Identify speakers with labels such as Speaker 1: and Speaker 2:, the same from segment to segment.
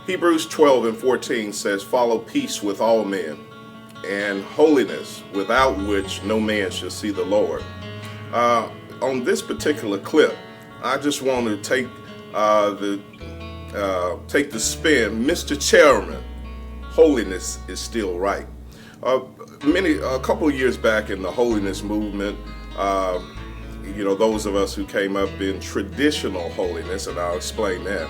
Speaker 1: Hebrews 12 and 14 says, "Follow peace with all men, and holiness, without which no man shall see the Lord." On this particular clip, I just want to take the spin. Mr. Chairman, holiness is still right. A couple of years back in the holiness movement, those of us who came up in traditional holiness, and I'll explain that.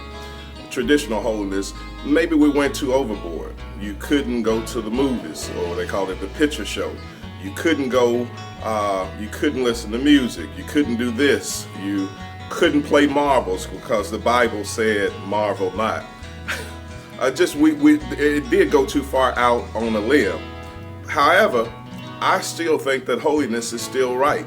Speaker 1: Traditional holiness, maybe we went too overboard. You couldn't go to the movies, or they call it the picture show. You couldn't go, you couldn't listen to music. You couldn't do this. You couldn't play marbles because the Bible said, "Marvel not." It did go too far out on a limb. However, I still think that holiness is still right.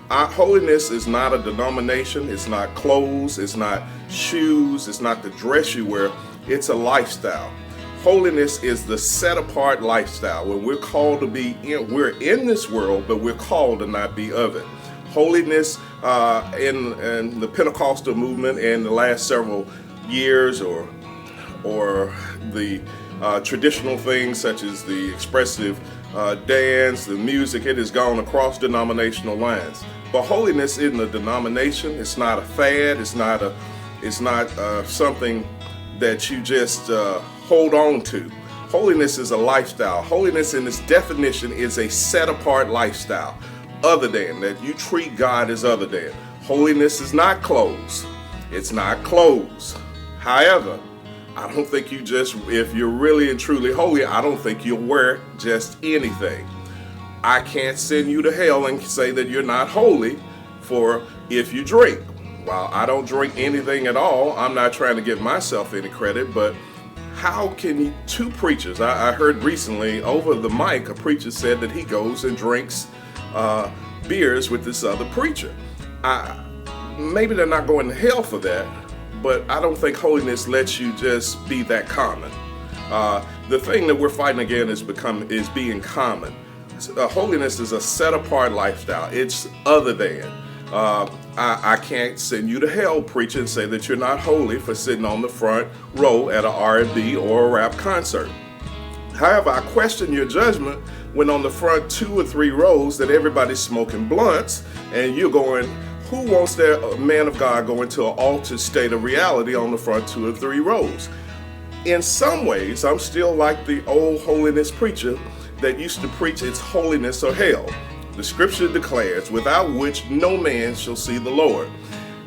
Speaker 1: Holiness is not a denomination, it's not clothes, it's not shoes, it's not the dress you wear, it's a lifestyle. Holiness is the set-apart lifestyle where we're called to be we're in this world, but we're called to not be of it. Holiness in the Pentecostal movement in the last several years, or the traditional things such as the expressive dance, the music, it has gone across denominational lines. But holiness isn't a denomination. It's not a fad. It's not something that you just hold on to. Holiness is a lifestyle. Holiness in its definition is a set-apart lifestyle. Other than that, you treat God as other than. Holiness is not clothes. It's not clothes. However, I don't think if you're really and truly holy, I don't think you'll wear just anything. I can't send you to hell and say that you're not holy for if you drink. While I don't drink anything at all, I'm not trying to give myself any credit, but how can two preachers, I heard recently over the mic, a preacher said that he goes and drinks beers with this other preacher. Maybe they're not going to hell for that, but I don't think holiness lets you just be that common. The thing that we're fighting again is being common. Holiness is a set-apart lifestyle. It's other than. I can't send you to hell, preacher, and say that you're not holy for sitting on the front row at an R&B or a rap concert. However, I question your judgment when on the front 2 or 3 rows that everybody's smoking blunts, and you're going, who wants their man of God going to an altered state of reality on the front 2 or 3 rows? In some ways, I'm still like the old holiness preacher that used to preach it's holiness or hell. The scripture declares, "Without which no man shall see the Lord."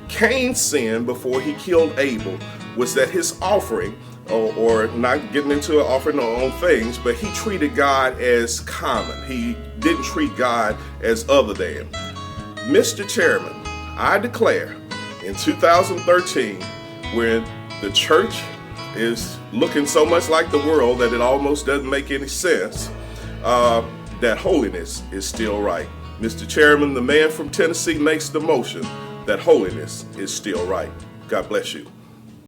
Speaker 1: Cain's sin before he killed Abel was that his offering, or not getting into an offering on things, but he treated God as common. He didn't treat God as other than. Mr. Chairman, I declare in 2013, when the church is looking so much like the world that it almost doesn't make any sense, that holiness is still right. Mr. Chairman, the man from Tennessee makes the motion that holiness is still right. God bless you.